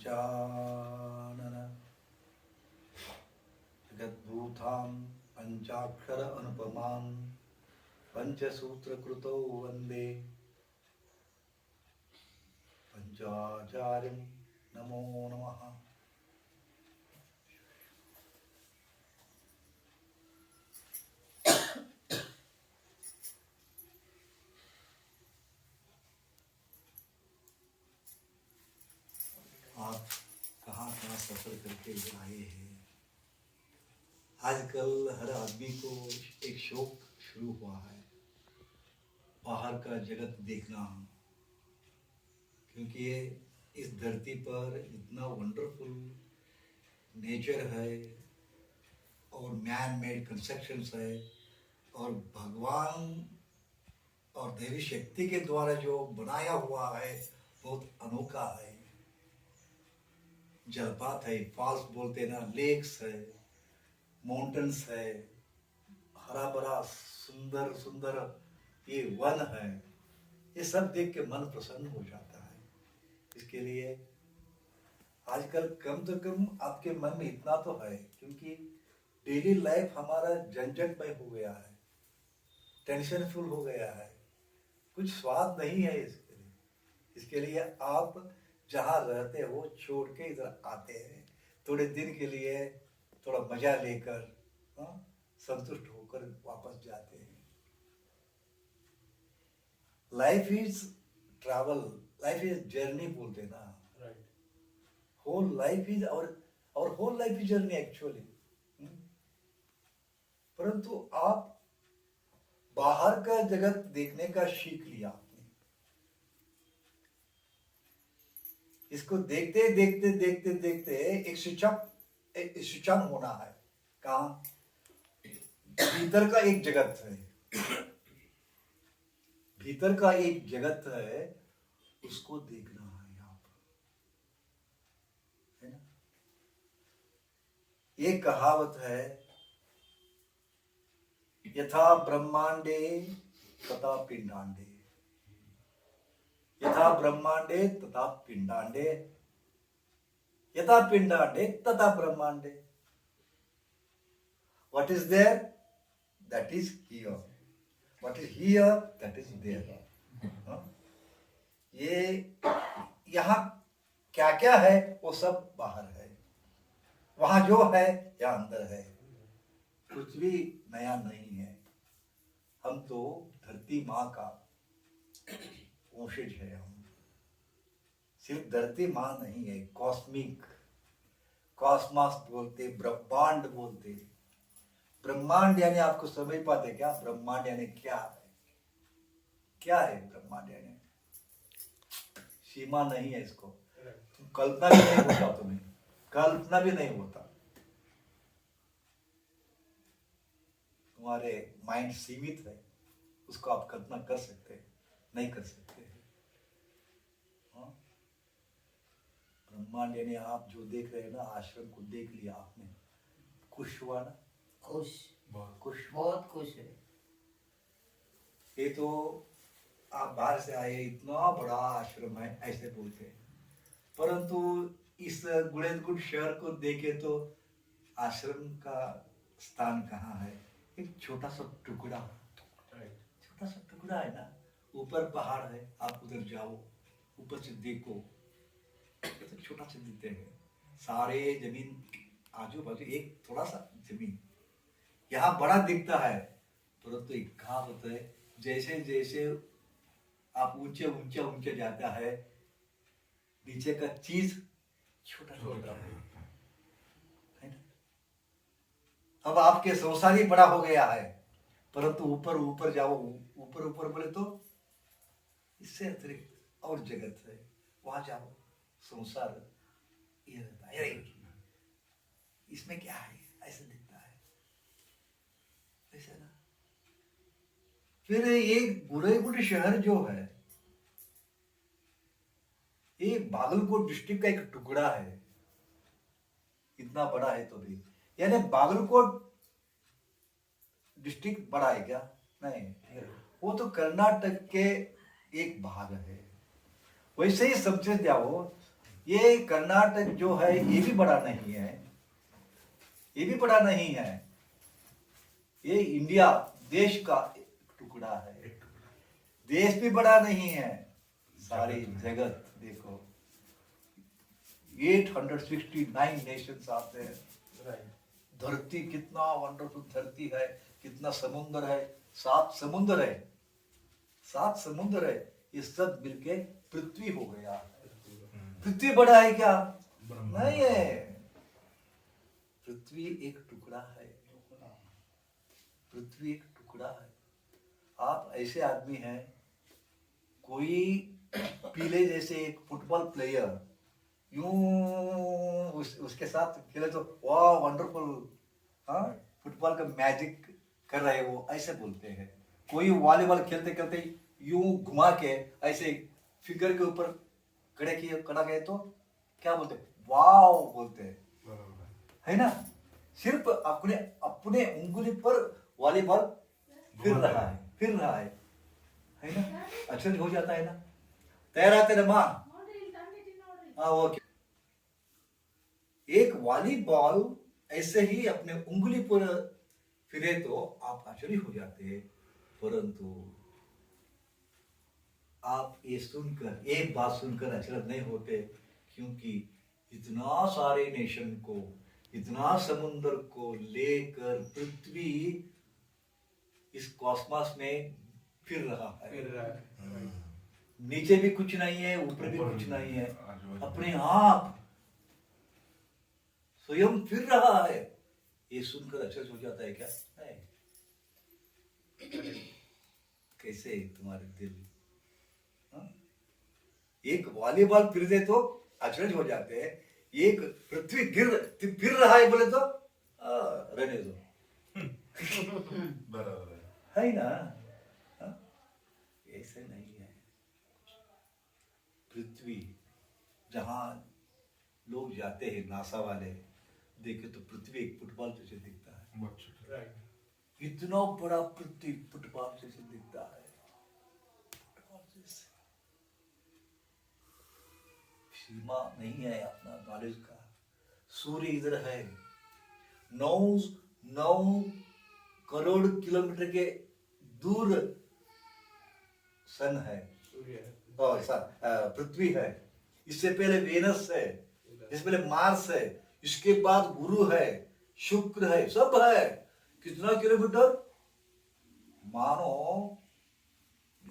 गजानन जगद्भूतां पंचाक्षर अनुपमां पंचसूत्रकृतौ वन्दे पंचाचार्यं नमो नमः। आप कहाँ कहाँ सफर करके आए हैं। आजकल हर आदमी को एक शौक शुरू हुआ है, बाहर का जगत देखना, क्योंकि ये इस धरती पर इतना वंडरफुल नेचर है और मैन मेड कंस्ट्रक्शंस है और भगवान और दैवी शक्ति के द्वारा जो बनाया हुआ है बहुत अनोखा है। जलपात है, फॉल्स बोलते ना, लेक्स है, माउंटेन्स है, हरा भरा सुंदर सुंदर ये वन है, ये सब देख के मन प्रसन्न हो जाता है। इसके लिए आजकल कम से कम आपके मन में इतना तो है, क्योंकि डेली लाइफ हमारा झंझटमय हो गया है, टेंशन फुल हो गया है, कुछ स्वाद नहीं है इसके लिए आप जहाँ रहते हो छोड़ के इधर आते हैं, थोड़े दिन के लिए थोड़ा मजा लेकर संतुष्ट होकर वापस जाते हैं। Life is travel, life is journey बोलते ना, राइट। होल लाइफ इज और whole life is journey actually. परंतु आप बाहर का जगत देखने का सीख लिया आपने, इसको देखते देखते देखते देखते एक शिक्षण होना है। कहाँ? भीतर का एक जगत है, भीतर का एक जगत है, उसको देखना है यहाँ पर, है ना। एक कहावत है, यथा ब्रह्मांडे तथा पिंडांडे, यथा ब्रह्मांडे तथा पिंडांडे, यथा पिंडांडे तथा ब्रह्मांडे। What is there? That is here. What is here? That is there. ये यहाँ क्या क्या है वो सब बाहर है, वहां जो है यहाँ अंदर है, कुछ भी नया नहीं है। हम तो धरती माँ का वंशज है, हम सिर्फ धरती माँ नहीं है, कॉस्मिक, कॉस्मॉस बोलते, ब्रह्मांड बोलते। ब्रह्मांड यानी आपको समझ पाते क्या? ब्रह्मांड यानी क्या है? क्या है ब्रह्मांड यानी? सीमा नहीं है इसको, कल्पना भी नहीं होता, तुम्हें कल्पना भी नहीं होता, तुम्हारे माइंड सीमित है, उसको आप कल्पना कर सकते हैं? नहीं कर सकते। ब्रह्मांड यानी आप जो देख रहे हैं ना, आश्रम को देख लिया आपने, खुश हुआ ना? खुश, बहुत खुश है। ये तो आप बाहर से आए, इतना बड़ा आश्रम है ऐसे बोलते हैं, परंतु इस गुड़ेदगुड़ शहर को देखे तो आश्रम का स्थान कहाँ है? एक छोटा सा टुकड़ा, छोटा सा टुकड़ा है ना, ऊपर पहाड़ है, आप उधर जाओ, ऊपर से देखो, ये तो छोटा सा दिखते हैं, सारे जमीन आजू बाजू एक थोड़ा सा जमीन, यहाँ बड़ा दिखता है, परंतु एक कहावत है, जैसे जैसे आप ऊंचे ऊंचे ऊंचे जाता है, नीचे का चीज छोटा छोटा है ना। अब आपके संसार ही बड़ा हो गया है, परंतु ऊपर ऊपर जाओ, ऊपर ऊपर बोले तो इससे अतिरिक्त और जगत है, वहां जाओ, संसार ये रहता है, इसमें क्या है, ऐसे दिखता है, ऐसे ना। फिर ये गुड़ेगुड़ शहर जो है, ये बागलकोट डिस्ट्रिक्ट का एक टुकड़ा है, इतना बड़ा है तो भी, यानी बागलकोट डिस्ट्रिक्ट बड़ा है क्या? नहीं, वो तो कर्नाटक के एक भाग है। वैसे ही समझे जाओ, ये कर्नाटक जो है ये भी बड़ा नहीं है, ये भी बड़ा नहीं है, ये इंडिया देश का एक टुकड़ा है। देश भी बड़ा नहीं है, सारी जगत देखो 869 नेशंस आते हैं। धरती कितना वंडरफुल धरती है, कितना समुद्र है, 7 समुद्र है, 7 समुद्र है, ये सब मिलके पृथ्वी हो गया। पृथ्वी बड़ा है क्या? नहीं है, पृथ्वी एक टुकड़ा है, पृथ्वी एक टुकड़ा है। आप ऐसे आदमी हैं, कोई पीले जैसे एक फुटबॉल प्लेयर यूं उसके साथ खेले तो वाह वंडरफुल, हाँ फुटबॉल का मैजिक कर रहे हैं वो, ऐसे बोलते हैं। कोई वॉलीबॉल खेलते खेलते यूं घुमा के ऐसे फिगर के ऊपर खड़ा गए तो क्या बोलते, वाव बोलते हैं, है ना। सिर्फ अपने अपने उंगली पर वॉलीबॉल फिर रहा है ना, अक्षर हो जाता है ना। तैराते ना माँ, हाँ ओके। एक वॉलीबॉल ऐसे ही अपने उंगली पर फिरे तो आप आश्चर्य हो जाते, परंतु आप ये सुनकर, एक बात सुनकर आश्चर्य नहीं होते, क्योंकि इतना सारे नेशन को, इतना समुद्र को लेकर पृथ्वी इस कॉस्मोस में फिर रहा है। नीचे भी कुछ नहीं है, ऊपर भी कुछ नहीं है, अपने आप स्वयं फिर रहा है। ये सुनकर अचरज हो जाता है क्या? नहीं। कैसे तुम्हारे दिल, हाँ? एक वॉलीबॉल फिर दे तो अचरज हो जाते हैं, एक पृथ्वी फिर रहा है बोले तो रहने दो। बराबर है ना, हाँ? ऐसे नहीं है। पृथ्वी जहां लोग जाते हैं, नासा वाले देखे तो पृथ्वी एक फुटबॉल जैसे दिखता है, इतना बड़ा पृथ्वी फुटबॉल जैसे दिखता है, सीमा नहीं है अपना नॉलेज का। सूर्य इधर है, 9 करोड़ किलोमीटर के दूर सन है, पृथ्वी है। इससे पहले वेनस है, इससे पहले मार्स है, इसके बाद गुरु है, शुक्र है, सब है। कितना किलोमीटर मानो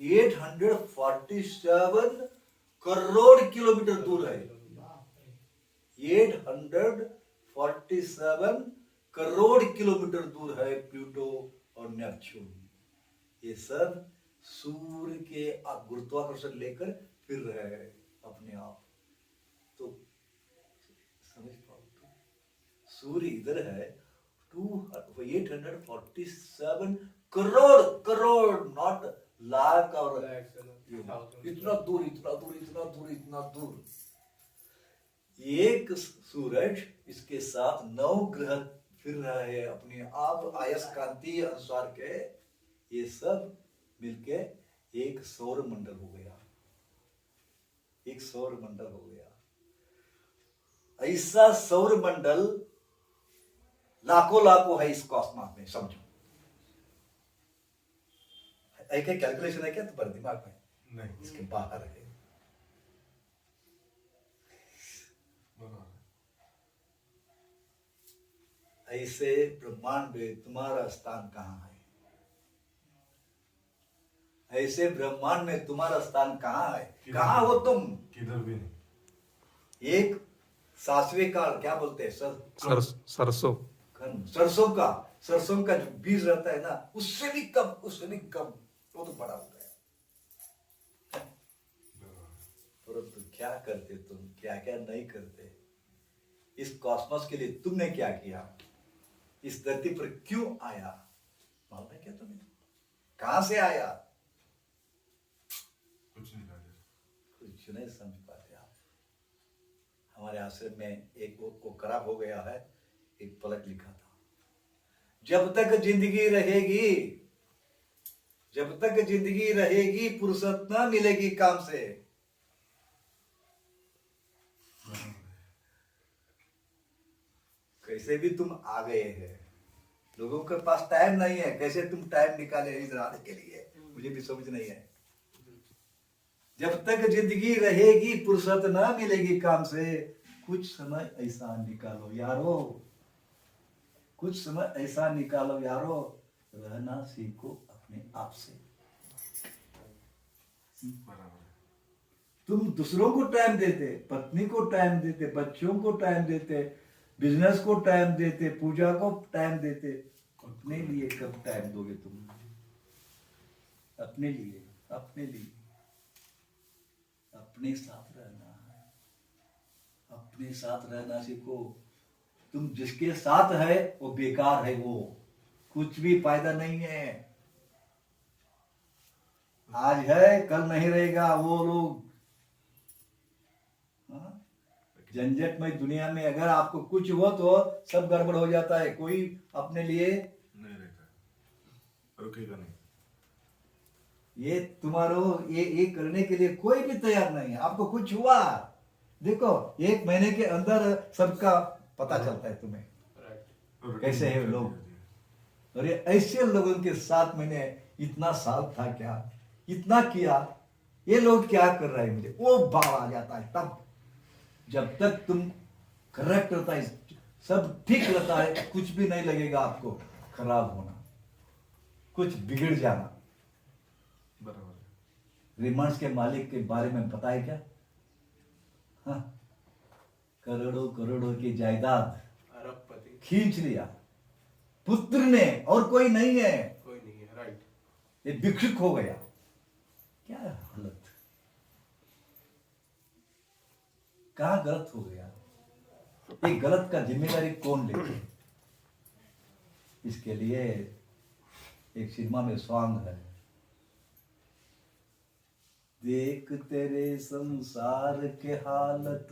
847 करोड़ किलोमीटर दूर है। 847 करोड़ किलोमीटर दूर है प्लूटो और नेपच्यून। ये सब सूर्य के गुरुत्वाकर्षण लेकर फिर रहे हैं अपने आप। तो समझ पाओ तो सूर्य इधर है 847 करोड़, नॉट लाख और इतना दूर, इतना दूर, इतना दूर, इतना दूर। एक सूरज, इसके साथ 9 ग्रह फिर रहा है अपने आप आयस्कांतीय अनुसार के। ये सब मिलके एक सौर मंडल हो गया, एक सौर मंडल हो गया। ऐसा सौर मंडल लाखों है इस कॉस्मोस में, समझो। एक कैलकुलेशन है क्या तुम्हारे दिमाग में? नहीं, इसके बाहर है। ऐसे ब्रह्मांड में तुम्हारा स्थान कहाँ है? ऐसे ब्रह्मांड में तुम्हारा स्थान कहाँ है? कहाँ हो तुम? किधर भी नहीं। एक सासवे का क्या बोलते हैं, सरसों सरसों का जो बीज रहता है ना, उससे भी कम, वो तो बड़ा हो गया। परंतु क्या करते तुम, क्या क्या नहीं करते? इस कॉस्मोस के लिए तुमने क्या किया? इस धरती पर क्यों आया? मालूम है क्या तुम्हें? कहां से आया? कुछ नहीं समझ पाते आप। हमारे आश्रम में एक वो खराब हो गया है, एक पलट लिखा था, जब तक जिंदगी रहेगी फुर्सत ना मिलेगी काम से। वैसे भी तुम आ गए हैं, लोगों के पास टाइम नहीं है, कैसे तुम टाइम निकाले इधर आने के लिए, मुझे भी समझ नहीं है। जब तक जिंदगी रहेगी फुर्सत ना मिलेगी काम से, कुछ समय ऐसा निकालो यारो, कुछ समय ऐसा निकालो यारो, रहना सीखो अपने आप से। तुम दूसरों को टाइम देते, पत्नी को टाइम देते, बच्चों को टाइम देते, बिजनेस को टाइम देते, पूजा को टाइम देते, अपने लिए कब टाइम दोगे तुम? अपने लिए, अपने लिए, अपने साथ रहना है, अपने साथ रहना सीखो। तुम जिसके साथ है वो बेकार है, वो कुछ भी फायदा नहीं है। आज है कल नहीं रहेगा वो लोग। हाँ? झंझट में दुनिया में अगर आपको कुछ हो तो सब गड़बड़ हो जाता है, कोई अपने लिए नहीं रहता, रुकेगा नहीं। ये तुम्हारो ये करने के लिए कोई भी तैयार नहीं है। आपको कुछ हुआ, देखो 1 महीने के अंदर सबका पता चलता है तुम्हें कैसे है लोग। और ये ऐसे लोगों के साथ मैंने इतना साल था, क्या इतना किया, ये लोग क्या कर रहे हैं, मुझे वो भाव आ जाता है। तब जब तक तुम करेक्ट होता है, सब ठीक रहता है, कुछ भी नहीं लगेगा आपको खराब होना, कुछ बिगड़ जाना। बराबर। रिमांड्स के मालिक के बारे में पता है क्या? हाँ, करोड़ों करोड़ों की जायदाद अरबपति, खींच लिया पुत्र ने, और कोई नहीं है, कोई नहीं है, राइट। ये भिक्षुक हो गया। क्या हालत, कहाँ गलत हो गया? ये गलत का जिम्मेदारी कौन लेते? इसके लिए एक सिनेमा में सॉन्ग है, देख तेरे संसार के हालत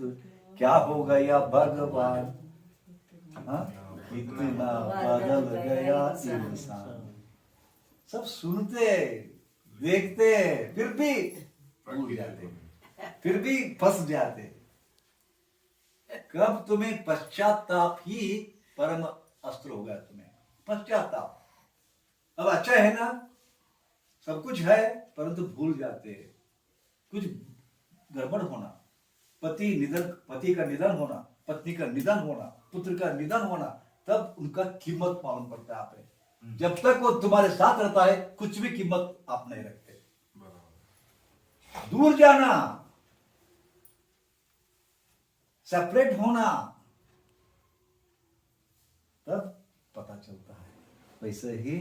क्या हो गया भगवान, हाँ? इतना बदल गया इंसान। सब सुनते देखते फिर भी भूल जाते, फिर भी फंस जाते। कब तुम्हें पश्चाताप ही परम अस्त्र होगा, तुम्हें पश्चाताप। अब अच्छा है ना, सब कुछ है, परंतु भूल जाते हैं, कुछ गड़बड़ होना, पति का निधन होना, पत्नी का निधन होना, पुत्र का निधन होना, तब उनका कीमत मालूम पड़ता है आप है। जब तक वो तुम्हारे साथ रहता है, कुछ भी कीमत आप नहीं रखते। दूर जाना, सेपरेट होना, तब पता चलता है। वैसे ही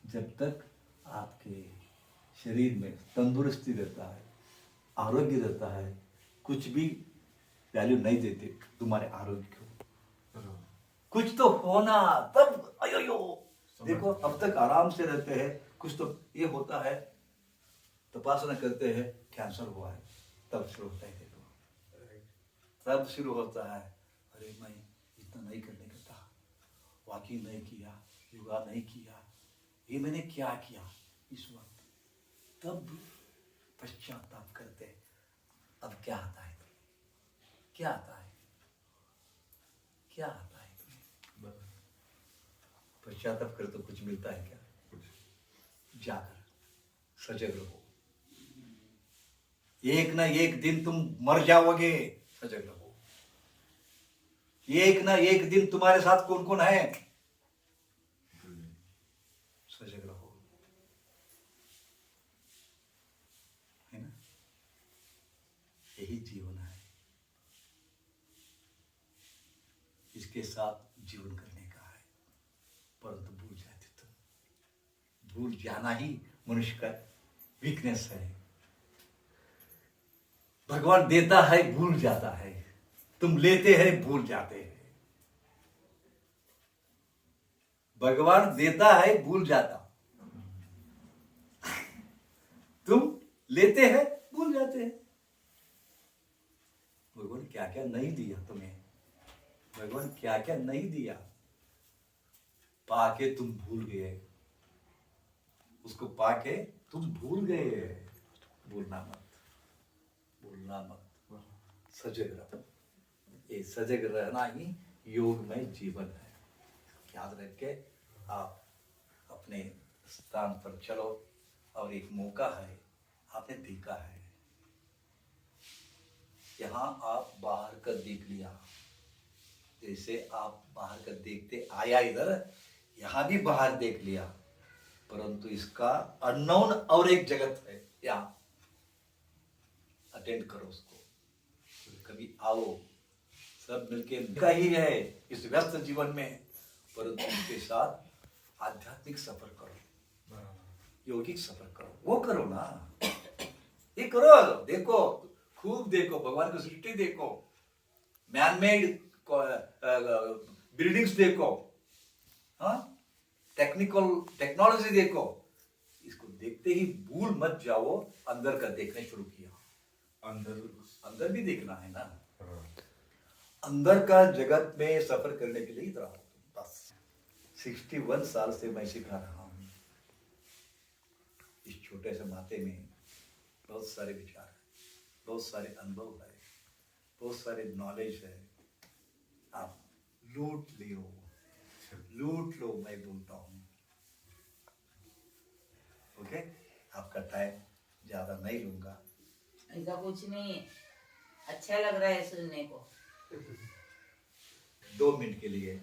जब तक आपके शरीर में तंदुरुस्ती रहता है, आरोग्य रहता है, कुछ भी वैल्यू नहीं देते तुम्हारे आरोग्य को। कुछ तो होना, तब अयो देखो अब तक आराम से रहते हैं, कुछ तो ये होता है, तपासना करते हैं, कैंसर हुआ है, तब शुरू होता है। देखो तब शुरू होता है, अरे मैं इतना नहीं करने का था, वॉकिंग नहीं किया, योगा नहीं किया, ये मैंने क्या किया इस वक्त। तब पश्चाताप करते, अब क्या आता है तुम्हें, क्या आता है, क्या आता है तुम्हें? पश्चाताप कर तो कुछ मिलता है क्या? जाकर सजग रहो, एक ना एक दिन तुम मर जाओगे, सजग रहो। एक ना एक दिन तुम्हारे साथ कौन कौन है, सजग रहो, है ना? यही जीवन है, इसके साथ जीवन करने का है, परंतु भूल जाते तुम। भूल जाना ही मनुष्य का वीकनेस है। भगवान देता है, भूल जाता है, तुम लेते हैं, भूल जाते हैं। भगवान देता है, भूल जाता, तुम लेते हैं, भूल जाते हैं। भगवान क्या क्या नहीं दिया तुम्हें, भगवान क्या क्या नहीं दिया, पाके तुम भूल गए, उसको पाके तुम भूल गए। भूलना मत, भूलना मत, सजग रहो। ये सजग रहना ही योगमय जीवन है। याद रख के आप अपने स्थान पर चलो। और एक मौका है, आपने देखा है, यहाँ आप बाहर का देख लिया, जैसे आप बाहर का देखते आया इधर, यहाँ भी बाहर देख लिया, परंतु इसका अननोन और एक जगत है, यहाँ अटेंड करो उसको। कभी आओ, सब मिलके का ही है इस व्यस्त जीवन में, परंतु उसके साथ आध्यात्मिक सफर करो, यौगिक सफर करो, वो करो ना, ये करो, देखो, खूब देखो, भगवान की सृष्टि देखो, मैन मेड बिल्डिंग्स देखो, हाँ, टेक्नोलॉजी देखो। इसको देखते ही भूल मत जाओ, अंदर का देखने शुरू किया। अंदर भी देखना है ना, अंदर का जगत में सफर करने के लिए इतना बस 61 साल से मैं सिखा रहा हूँ। इस छोटे से माथे में बहुत सारे विचार है, बहुत सारे अनुभव है, बहुत सारे नॉलेज है। आप लूट लो, मैं बोलता हूँ। ओके, आपका टाइम ज्यादा नहीं लूंगा। ऐसा कुछ नहीं है, अच्छा लग रहा है सुनने को। 2 मिनट के लिए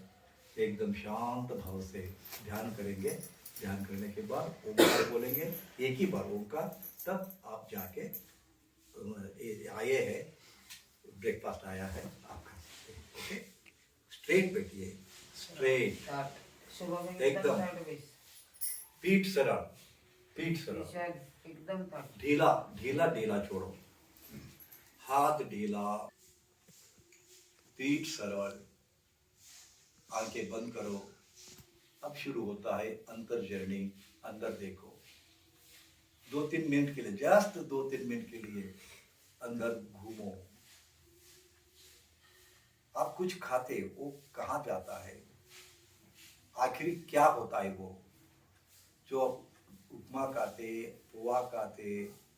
एकदम शांत भाव से ध्यान करेंगे। ध्यान करने के बाद ओंकार बोलेंगे, एक ही बार ओंकार, तब आप जाके आए हैं, ब्रेकफास्ट आया है, आप खा सकते हैं। ओके, स्ट्रेट बैठिए, स्ट्रेट, सुबह में एकदम पीठ सरल, एकदम ढीला छोड़ो, हाथ ढीला, पीठ सरल, आंखें बंद करो। अब शुरू होता है अंतर जर्नी। अंदर देखो, 2-3 मिनट के लिए, जस्ट 2-3 मिनट के लिए अंदर घूमो। आप कुछ खाते, वो कहाँ जाता है, आखिर क्या होता है? वो जो उपमा खाते, पोहा खाते,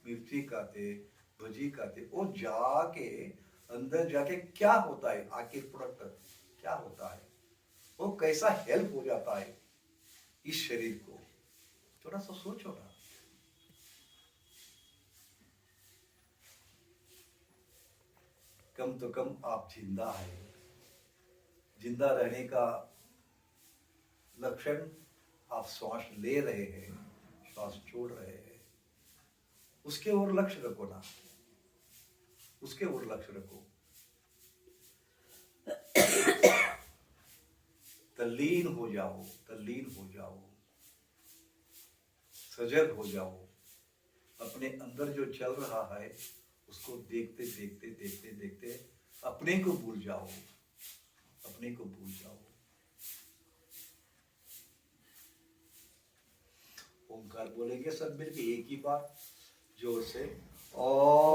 मिर्ची खाते, भजी खाते, वो जाके अंदर जाके क्या होता है, आखिर प्रोडक्ट क्या होता है, वो कैसा हेल्प हो जाता है इस शरीर को? थोड़ा सा सोचो ना। कम तो कम आप जिंदा है। जिंदा रहने का लक्षण, आप श्वास ले रहे हैं, श्वास छोड़ रहे हैं, उसके ओर लक्ष्य रखो ना, उसके ओर लक्ष्य रखो। तल्लीन हो जाओ, सजग हो जाओ। अपने अंदर जो चल रहा है उसको देखते देखते अपने को भूल जाओ। ओंकार बोलेंगे सब मिलके एक ही बार, जोर से, ओम।